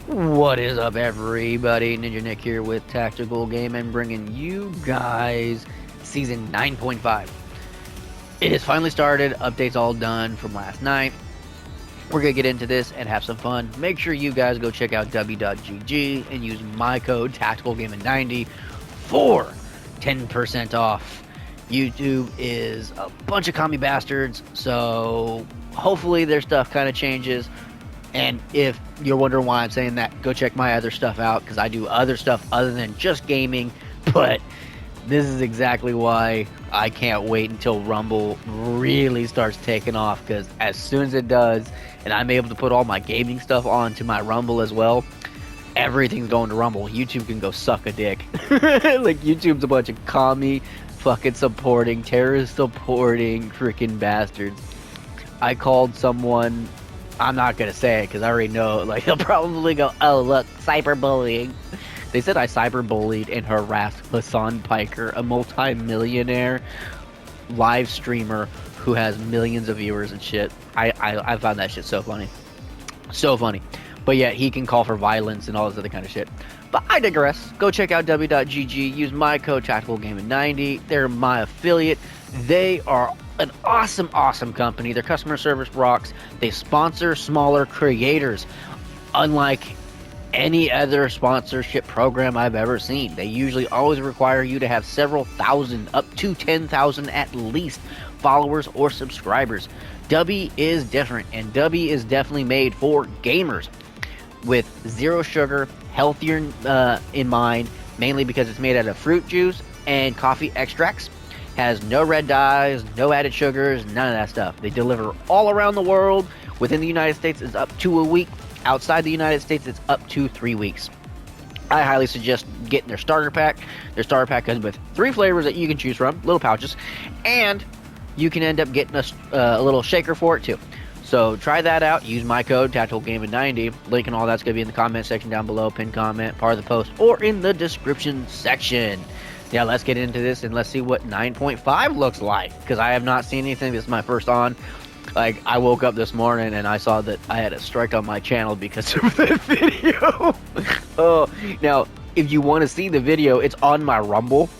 What is up, everybody? Ninja Nick here with Tactical Gaming, bringing you guys Season 9.5. It has finally started, updates all done from last night. We're going to get into this and have some fun. Make sure you guys go check out w.gg and use my code TacticalGaming90 for 10% off. YouTube is a bunch of commie bastards, so hopefully their stuff kind of changes. And if you're wondering why I'm saying that, go check my other stuff out, because I do other stuff other than just gaming. But this is exactly why I can't wait until Rumble really starts taking off, because as soon as it does, and I'm able to put all my gaming stuff onto my Rumble as well, everything's going to Rumble. YouTube can go suck a dick. Like, YouTube's a bunch of commie, fucking supporting, terrorist supporting freaking bastards. I called someone... I'm not going to say it because I already know, like, they'll probably go, oh, look, cyberbullying. They said I cyberbullied and harassed Hassan Piker, a multi-millionaire live streamer who has millions of viewers and shit. I found that shit so funny. So funny. But yeah, he can call for violence and all this other kind of shit. But I digress. Go check out w.gg. Use my code TacticalGaming90. They're my affiliate. They are an awesome company. Their customer service rocks. They sponsor smaller creators, unlike any other sponsorship program I've ever seen. They usually always require you to have several thousand, up to 10,000 at least, followers or subscribers. Dubby is different, and Dubby is definitely made for gamers, with zero sugar, healthier in mind, mainly because it's made out of fruit juice and coffee extracts. Has no red dyes, no added sugars, none of that stuff. They deliver all around the world. Within the United States, it's up to a week. Outside the United States, it's up to 3 weeks. I highly suggest getting their starter pack. Their starter pack comes with 3 flavors that you can choose from, little pouches, and you can end up getting a little shaker for it too. So try that out. Use my code TacticalGaming90. Link and all that's going to be in the comment section down below, pinned comment, part of the post, or in the description section. Yeah, let's get into this and let's see what 9.5 looks like, because I have not seen anything. This is my first on. Like, I woke up this morning and I saw that I had a strike on my channel because of that video. Oh, now, if you want to see the video, it's on my Rumble,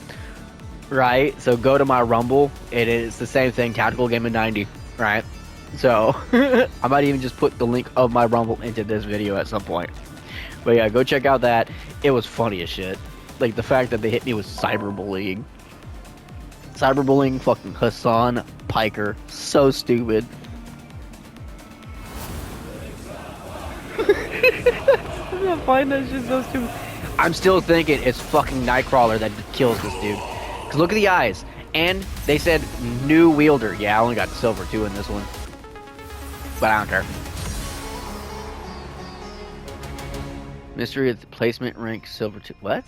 right? So go to my Rumble. It is the same thing, TacticalGaming90, right? So, I might even just put the link of my Rumble into this video at some point. But yeah, go check out that. It was funny as shit. Like, the fact that they hit me with cyberbullying. Cyberbullying fucking Hassan Piker. So stupid. I'm gonna find that shit so stupid. I'm still thinking it's fucking Nightcrawler that kills this dude. Cause look at the eyes. And they said new wielder. Yeah, I only got silver 2 in this one. But I don't care. Mystery of the placement rank silver 2. What?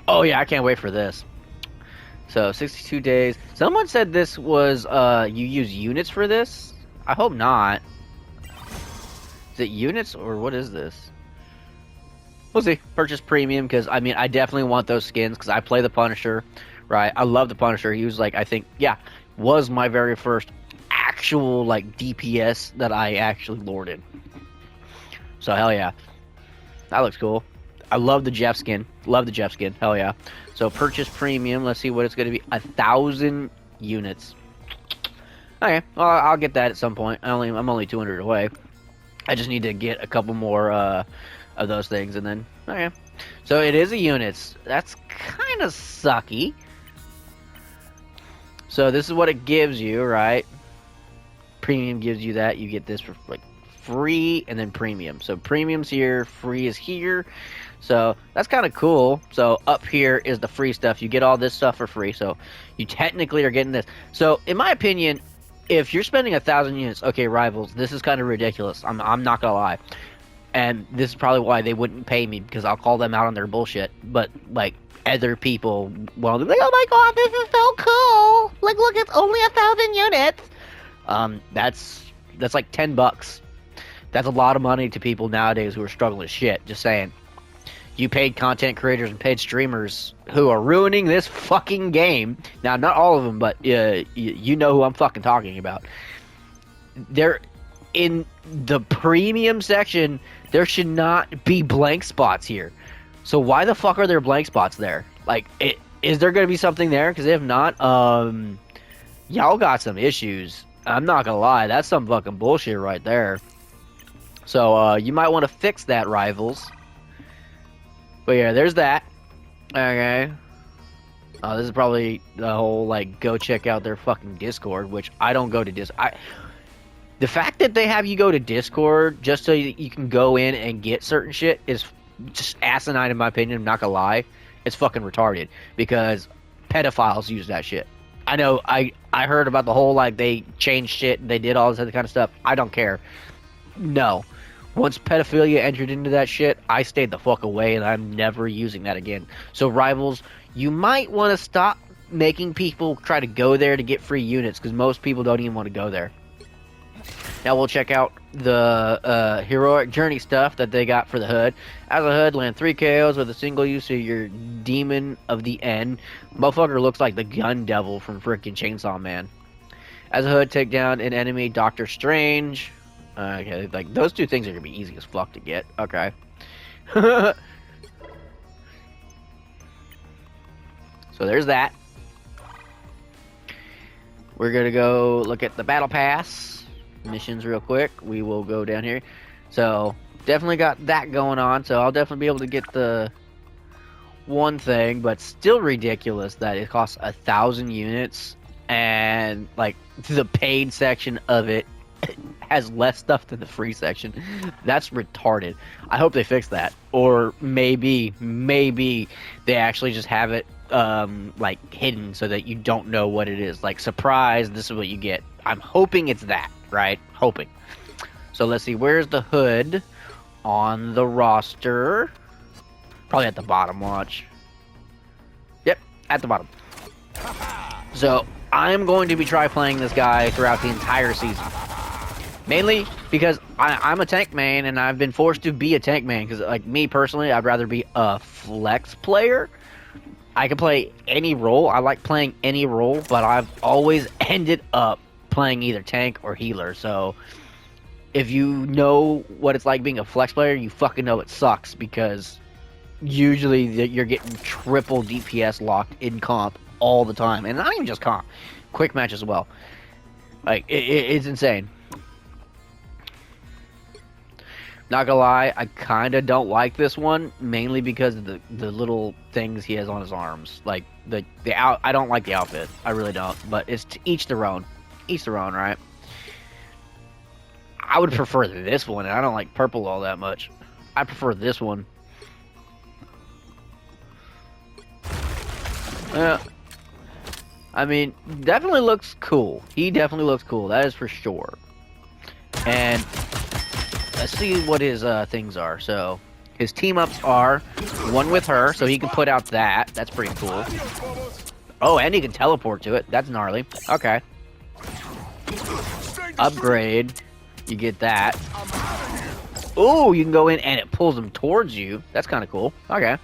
Oh yeah, I can't wait for this. So 62 days. Someone said this was you use units for this. I hope not. Is it units or what is this? We'll see. Purchase premium, because I mean I definitely want those skins because I play the Punisher, right? I love the Punisher. He was like, I think, yeah, was my very first actual like DPS that I actually lorded. So hell yeah, that looks cool. I love the Jeff skin. Love the Jeff skin. Hell yeah. So purchase premium. Let's see what it's going to be. 1,000 units. Okay. Well, I'll get that at some point. I'm only 200 away. I just need to get a couple more of those things, and then okay. So it is a units. That's kind of sucky. So this is what it gives you, right? Premium gives you that. You get this for like free and then premium. So premium's here, free is here. So that's kind of cool. So up here is the free stuff. You get all this stuff for free. So you technically are getting this. So in my opinion, if you're spending 1,000 units, okay, Rivals, this is kind of ridiculous. I'm not gonna lie. And this is probably why they wouldn't pay me, because I'll call them out on their bullshit. But like other people, well, they're like, oh my god, this is so cool. Like, look, it's only 1,000 units. That's like $10. That's a lot of money to people nowadays who are struggling with shit. Just saying. You paid content creators and paid streamers who are ruining this fucking game. Now, not all of them, but you know who I'm fucking talking about. in the premium section, there should not be blank spots here. So why the fuck are there blank spots there? Like, is there going to be something there? Because if not, y'all got some issues. I'm not going to lie. That's some fucking bullshit right there. So, you might want to fix that, Rivals. But yeah, there's that. Okay. This is probably the whole, like, go check out their fucking Discord, which I don't go to the fact that they have you go to Discord just so you can go in and get certain shit is just asinine in my opinion. I'm not gonna lie. It's fucking retarded because pedophiles use that shit. I know I heard about the whole, like, they changed shit and they did all this other kind of stuff. I don't care. No. Once pedophilia entered into that shit, I stayed the fuck away and I'm never using that again. So Rivals, you might want to stop making people try to go there to get free units because most people don't even want to go there. Now we'll check out the heroic journey stuff that they got for the hood. As a hood, land 3 KOs with a single use of your Demon of the End. Motherfucker looks like the gun devil from freaking Chainsaw Man. As a hood, take down an enemy, Doctor Strange. Okay, like those two things are gonna be easy as fuck to get. Okay. So there's that. We're gonna go look at the battle pass missions real quick. We will go down here. So definitely got that going on. So I'll definitely be able to get the one thing, but still ridiculous that it costs 1,000 units and like the paid section of it has less stuff than the free section. That's retarded. I hope they fix that, or maybe they actually just have it like hidden so that you don't know what it is. Like, surprise, this is what you get. I'm hoping it's that, right? Hoping. So let's see, where's the hood on the roster? Probably at the bottom, watch. Yep, at the bottom. So I'm going to be playing this guy throughout the entire season. Mainly because I'm a tank main and I've been forced to be a tank main because, like, me personally, I'd rather be a flex player. I can play any role. I like playing any role, but I've always ended up playing either tank or healer. So if you know what it's like being a flex player, you fucking know it sucks because usually you're getting triple DPS locked in comp all the time. And not even just comp. Quick match as well. Like, it's insane. Not gonna lie, I kind of don't like this one, mainly because of the little things he has on his arms. Like, I don't like the outfit. I really don't. But it's to each their own. Each their own, right? I would prefer this one, and I don't like purple all that much. I prefer this one. I mean, definitely looks cool. He definitely looks cool, that is for sure. And let's see what his things are. So his team ups are one with her, so he can put out that. That's pretty cool. Oh, and he can teleport to it. That's gnarly. Okay. Upgrade. You get that. Oh, you can go in and it pulls them towards you. That's kind of cool. Okay.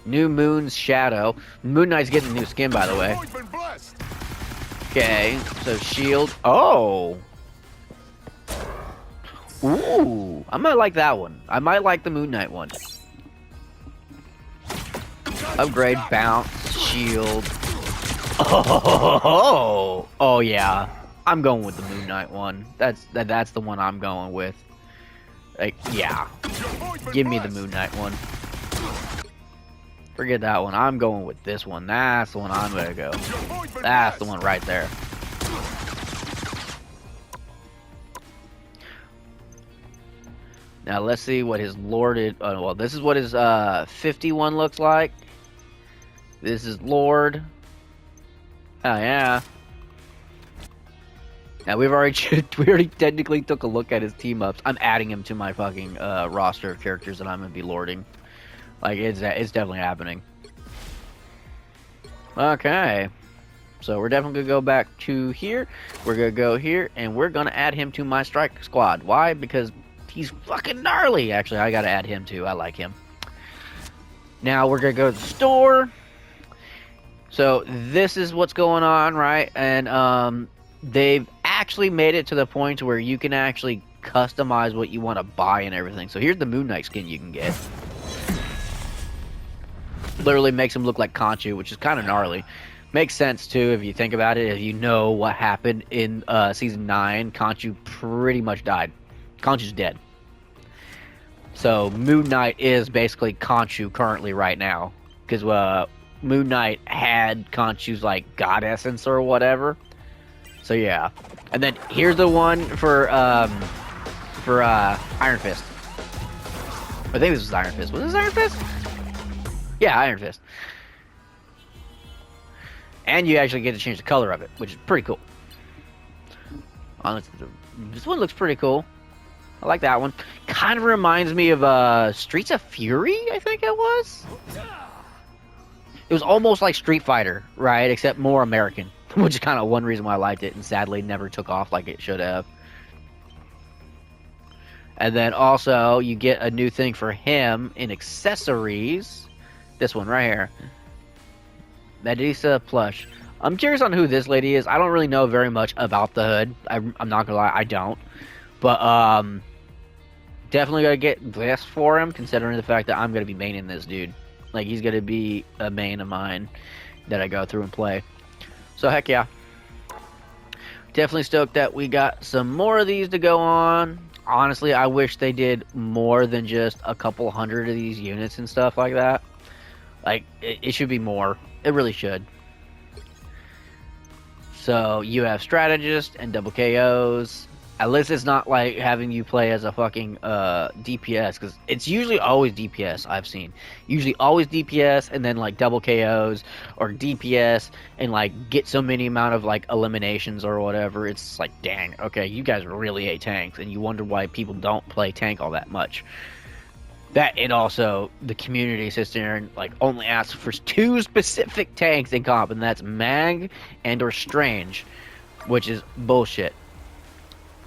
New Moon's Shadow. Moon Knight's getting a new skin, by the way. Okay. So shield. Oh. Ooh, I might like that one. I might like the Moon Knight one. Upgrade, bounce, shield. Oh yeah. I'm going with the Moon Knight one. That's the one I'm going with. Like, yeah. Give me the Moon Knight one. Forget that one. I'm going with this one. That's the one I'm gonna go. That's the one right there. Now let's see what his Lorded. Well, this is what his 51 looks like. This is Lord. Oh yeah. Now we already technically took a look at his team ups. I'm adding him to my fucking roster of characters that I'm gonna be lording. Like, it's definitely happening. Okay. So we're definitely gonna go back to here. We're gonna go here, and we're gonna add him to my strike squad. Why? Because he's fucking gnarly. Actually, I gotta add him too. I like him. Now we're gonna go to the store. So this is what's going on, right? And they've actually made it to the point where you can actually customize what you want to buy and everything. So here's the Moon Knight skin you can get. Literally makes him look like Khonshu, which is kind of gnarly. Makes sense too if you think about it. If you know what happened in season 9, Khonshu pretty much died. Khonshu's dead. So Moon Knight is basically Khonshu currently right now, because Moon Knight had Khonshu's like god essence or whatever. So yeah, and then here's the one for Iron Fist. I think this was Iron Fist. Was this Iron Fist? Yeah, Iron Fist. And you actually get to change the color of it, which is pretty cool. Honestly, this one looks pretty cool. I like that one. Kind of reminds me of Streets of Fury, I think it was. It was almost like Street Fighter, right? Except more American, which is kind of one reason why I liked it, and sadly never took off like it should have. And then also, you get a new thing for him in accessories. This one right here. Medusa plush. I'm curious on who this lady is. I don't really know very much about the hood. I'm not gonna lie, I don't. But definitely gotta get this for him, considering the fact that I'm gonna be maining this dude. Like, he's gonna be a main of mine that I go through and play. So heck yeah. Definitely stoked that we got some more of these to go on. Honestly, I wish they did more than just a couple hundred of these units and stuff like that. Like, it should be more. It really should. So, you have strategist and double KOs. At least it's not like having you play as a fucking DPS, because it's usually always DPS I've seen. Usually always DPS and then like double KOs, or DPS and like get so many amount of like eliminations or whatever. It's like, dang, okay, you guys really hate tanks, and you wonder why people don't play tank all that much. That, and also the community sits there and like only asks for 2 specific tanks in comp, and that's Mag and or Strange, which is bullshit.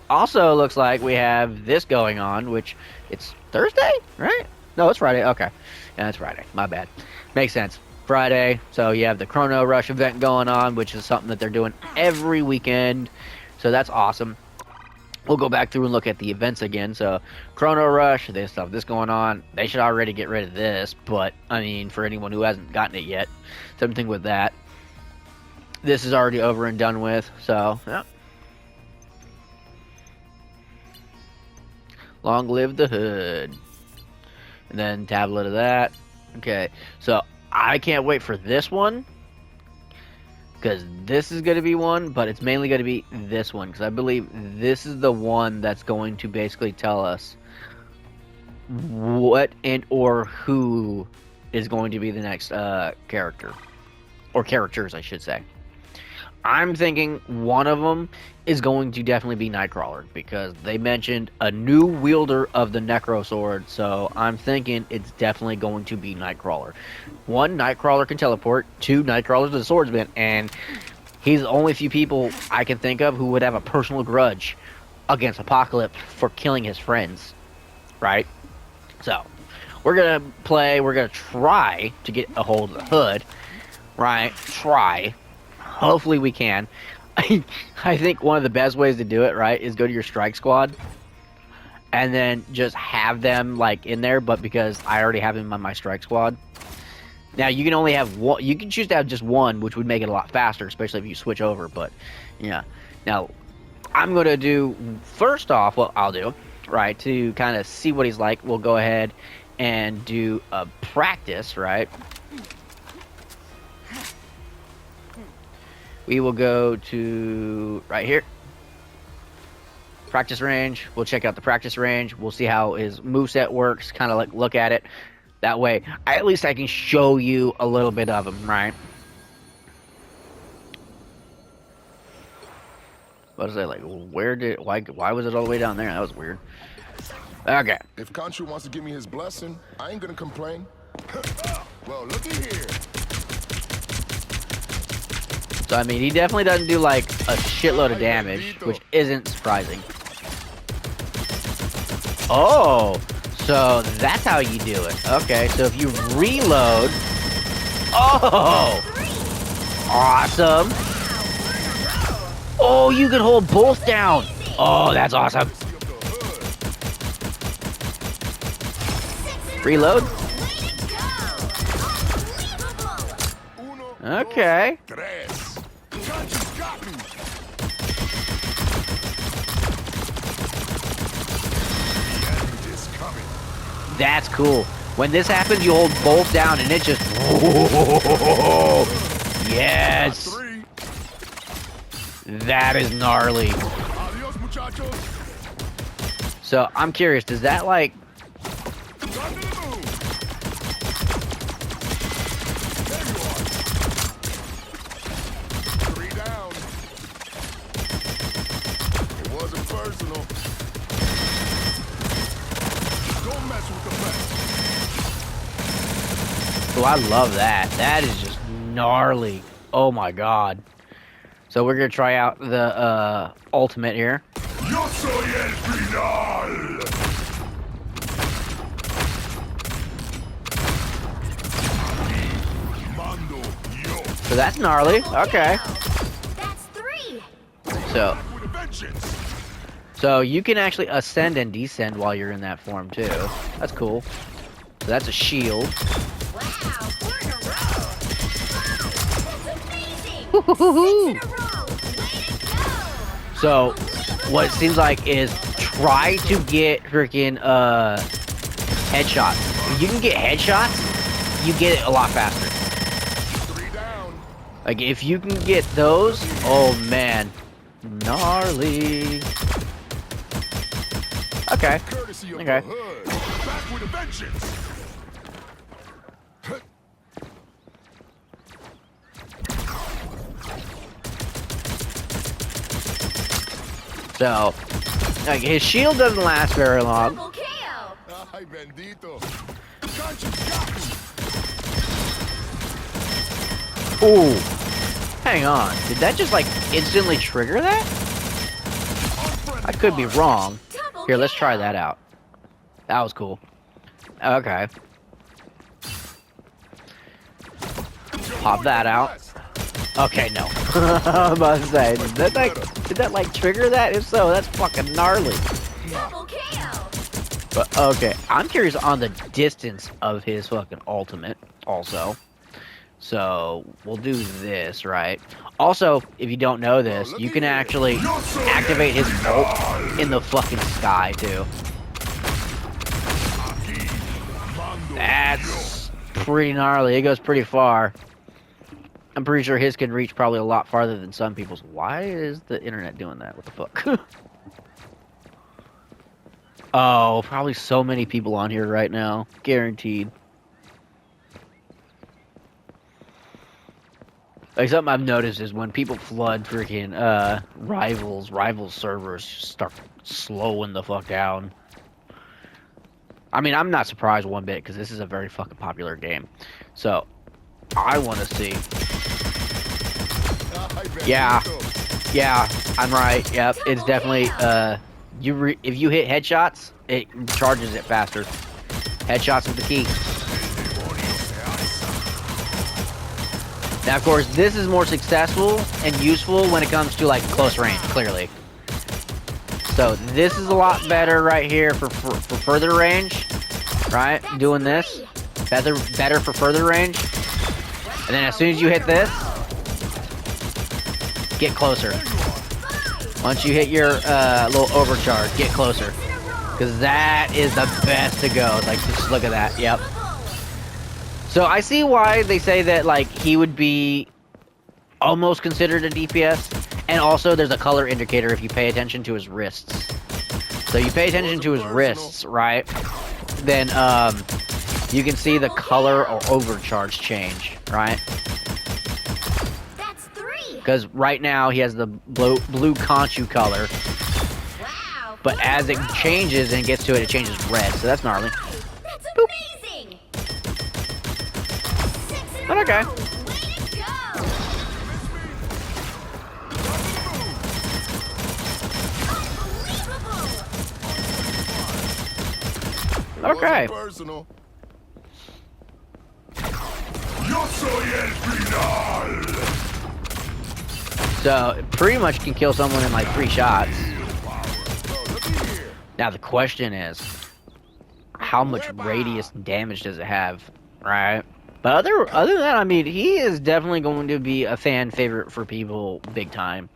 Also, looks like we have this going on, which it's Thursday, right? No, it's Friday. Okay. Yeah, it's Friday. My bad. Makes sense. Friday. So you have the Chrono Rush event going on, which is something that they're doing every weekend. So that's awesome. We'll go back through and look at the events again. So Chrono Rush, this stuff, this going on. They should already get rid of this, but I mean, for anyone who hasn't gotten it yet, same thing with that. This is already over and done with. So, yeah. Long live the hood. And then tablet of that. Okay, so I can't wait for this one, because this is going to be one, but it's mainly going to be this one, because I believe this is the one that's going to basically tell us what and or who is going to be the next character. Or characters, I should say. I'm thinking one of them is going to definitely be Nightcrawler, because they mentioned a new wielder of the Necro Sword, so I'm thinking it's definitely going to be Nightcrawler. 1, Nightcrawler can teleport. 2, Nightcrawler's the swordsman, and he's the only few people I can think of who would have a personal grudge against Apocalypse for killing his friends, right? So, we're going to play, we're going to try to get a hold of the hood, right? Try. Hopefully we can. I think one of the best ways to do it, right, is go to your strike squad and then just have them like in there, but because I already have him on my strike squad. Now you can only have one, you can choose to have just one, which would make it a lot faster, especially if you switch over, but yeah. Now I'm going to do, first off, what I'll do, right, to kind of see what he's like, we'll go ahead and do a practice, right? We will go to right here. Practice range. We'll check out the practice range. We'll see how his moveset works. Kind of like look at it. That way, at least I can show you a little bit of him, right? What is that like? Why was it all the way down there? That was weird. Okay. If Khonshu wants to give me his blessing, I ain't gonna complain. Well, looky here. So, I mean, he definitely doesn't do, like, a shitload of damage, which isn't surprising. Oh, so that's how you do it. Okay, so if you reload... Oh! Awesome! Oh, you can hold both down. Oh, that's awesome. Reload. Okay. Tres. Conscious got me. The end is coming. That's cool. When this happens, you hold both down and it just... Yes. Three. That is gnarly. Adios, muchachos. So, I'm curious, does that, like... Time to the moon. There you are. 3 down. It wasn't personal. Don't mess with the best. Oh, I love that. That is just gnarly. Oh my god. So we're gonna try out the ultimate here. Yo soy el final. Mando yo. So that's gnarly. Okay. That's 3. So With a vengeance. you can actually ascend and descend while you're in that form too. That's cool. So that's a shield. Wow, 4 in a row. That's amazing. 6 in a row. Way to go. So what it seems like is try to get freaking headshots. If you can get headshots, you get it a lot faster. 3 down. Like if you can get those, oh man, gnarly. Okay. Courtesy of Okay. the hood. Back with a vengeance. So, like his shield doesn't last very long. Double KO. Ay, bendito. Conscious got me. Ooh. Hang on. Did that just like instantly trigger that? I could be wrong. Double Here, let's try KO. that out. That was cool. Okay. Pop that out. Okay, no. I was about to say, did that like trigger that? If so, that's fucking gnarly. Double KO. But okay, I'm curious on the distance of his fucking ultimate also. So we'll do this, right? Also, if you don't know this, you can actually activate his ult in the fucking sky too. That's pretty gnarly. It goes pretty far. I'm pretty sure his can reach probably a lot farther than some people's. Why is the internet doing that? What the fuck? Oh, probably so many people on here right now. Guaranteed. Like something I've noticed is when people flood freaking rivals servers just start slowing the fuck down. I mean, I'm not surprised one bit because this is a very fucking popular game. So, I want to see. Yeah. Yeah, I'm right. Yep, it's definitely if you hit headshots, it charges it faster. Headshots is the key. Now, of course, this is more successful and useful when it comes to like close range, clearly. So this is a lot better right here for further range, right? Doing this, better for further range. And then as soon as you hit this, get closer. Once you hit your little overcharge, get closer. Because that is the best to go. Like, just look at that. Yep. So I see why they say that, like, he would be almost considered a DPS. And also, there's a color indicator if you pay attention to his wrists. So you pay attention to his wrists, right? Then, you can see the color or overcharge change, right? That's 3. Because right now, he has the blue Conchu color. Wow. But as it changes and gets to it, it changes red. So that's gnarly. That's amazing. 6 in a But okay. row. Way to go. Unbelievable. Okay. Personal. Yo soy el final. So it pretty much can kill someone in like 3 shots. Now the question is, how much radius and damage does it have, right? But other than that, I mean, he is definitely going to be a fan favorite for people big time.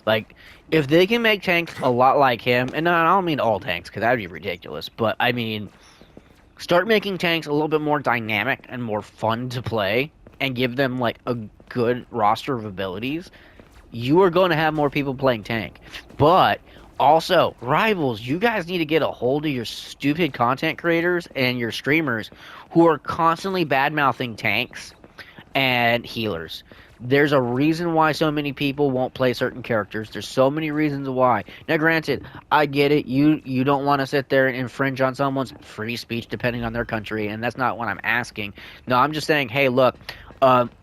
Like, if they can make tanks a lot like him, and I don't mean all tanks, because that would be ridiculous, but I mean, start making tanks a little bit more dynamic and more fun to play, and give them, like, a good roster of abilities, you are going to have more people playing tank. But also, Rivals, you guys need to get a hold of your stupid content creators and your streamers who are constantly bad-mouthing tanks and healers. There's a reason why so many people won't play certain characters. There's so many reasons why. Now, granted, I get it. You don't want to sit there and infringe on someone's free speech depending on their country, and that's not what I'm asking. No, I'm just saying, hey, look,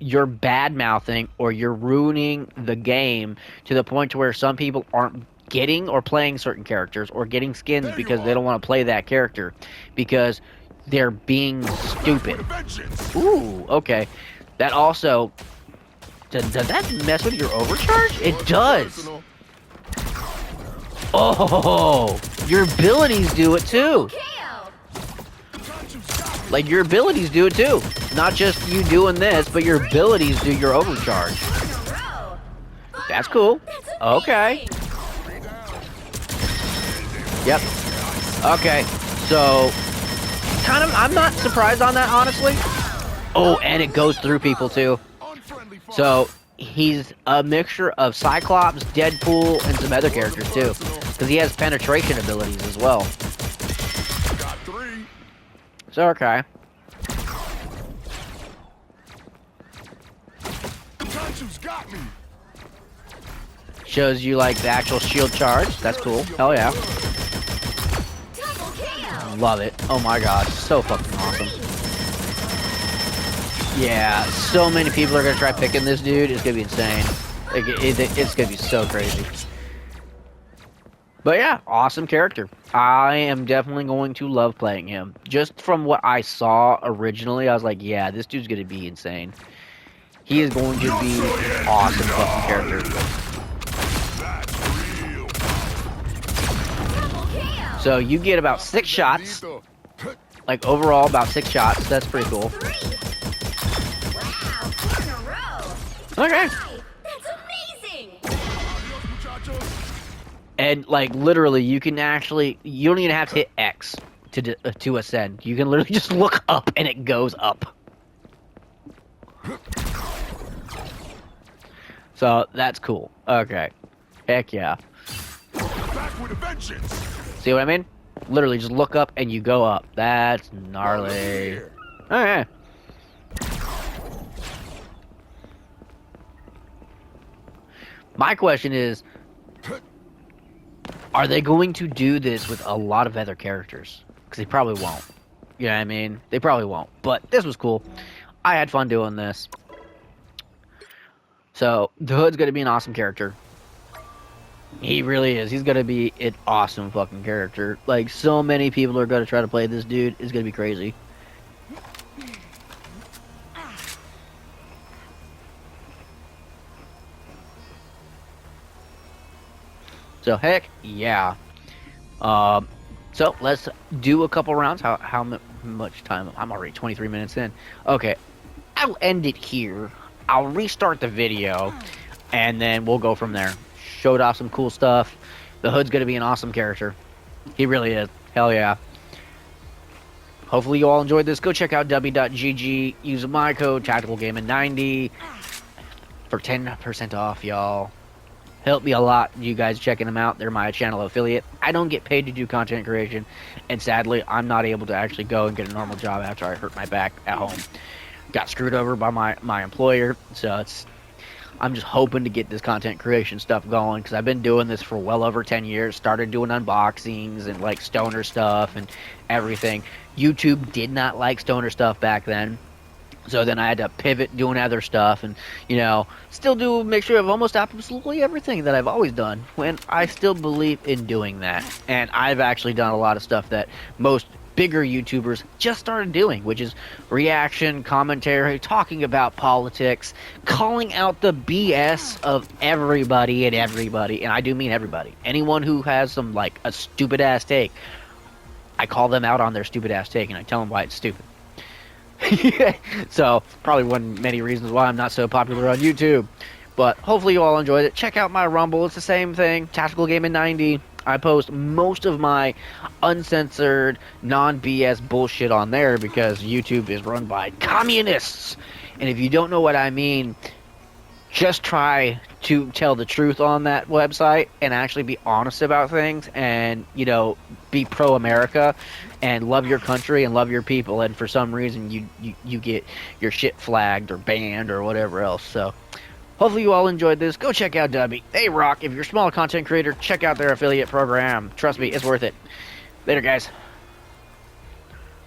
you're bad-mouthing or you're ruining the game to the point to where some people aren't getting or playing certain characters or getting skins because they don't want to play that character because they're being stupid. Ooh, okay. That also... Does that mess with your overcharge? It does! Oh! Your abilities do it too! Like, your abilities do it too. Not just you doing this, but your abilities do your overcharge. That's cool. Okay. Yep. Okay. So, kind of, I'm not surprised on that, honestly. Oh, and it goes through people too. So, he's a mixture of Cyclops, Deadpool, and some other characters too. Because he has penetration abilities as well. So, okay. Shows you, like, the actual shield charge. That's cool. Hell yeah. Love it. Oh my god. So fucking awesome. Yeah, so many people are gonna try picking this dude. It's gonna be insane. Like, it's gonna be so crazy. But yeah, awesome character. I am definitely going to love playing him. Just from what I saw originally, I was like, yeah, this dude's gonna be insane. He is going to be an awesome fucking character. So you get about 6 shots. Like, overall, about 6 shots. That's pretty cool. Okay. That's amazing. And, like, literally, you can actually... You don't even have to hit X to ascend. You can literally just look up, and it goes up. So, that's cool. Okay. Heck yeah. See what I mean? Literally, just look up, and you go up. That's gnarly. Okay. My question is, are they going to do this with a lot of other characters? Because they probably won't. You know what I mean? They probably won't. But this was cool. I had fun doing this. So, the Hood's going to be an awesome character. He really is. He's going to be an awesome fucking character. Like, so many people are going to try to play this dude. It's going to be crazy. So, heck, yeah. So, let's do a couple rounds. How much time? I'm already 23 minutes in. Okay, I'll end it here. I'll restart the video, and then we'll go from there. Showed off some cool stuff. The Hood's going to be an awesome character. He really is. Hell yeah. Hopefully you all enjoyed this. Go check out w.gg. Use my code, TacticalGaming90, for 10% off, y'all. Help me a lot, you guys checking them out. They're my channel affiliate. I don't get paid to do content creation, and sadly, I'm not able to actually go and get a normal job after I hurt my back at home. Got screwed over by my employer, so I'm just hoping to get this content creation stuff going, because I've been doing this for well over 10 years. Started doing unboxings and, like, stoner stuff and everything. YouTube did not like stoner stuff back then. So then I had to pivot doing other stuff and, you know, still do make sure of almost absolutely everything that I've always done when I still believe in doing that. And I've actually done a lot of stuff that most bigger YouTubers just started doing, which is reaction, commentary, talking about politics, calling out the BS of everybody, and I do mean everybody. Anyone who has some, like, a stupid-ass take, I call them out on their stupid-ass take, and I tell them why it's stupid. So, probably one many reasons why I'm not so popular on YouTube. But hopefully you all enjoyed it. Check out my Rumble. It's the same thing. Tactical Gaming 90. I post most of my uncensored, non-BS bullshit on there because YouTube is run by communists. And if you don't know what I mean, just try to tell the truth on that website and actually be honest about things and, you know, be pro-America and love your country and love your people. And for some reason, you get your shit flagged or banned or whatever else. So hopefully you all enjoyed this. Go check out Dubby. They rock. If you're a small content creator, check out their affiliate program. Trust me, it's worth it. Later, guys.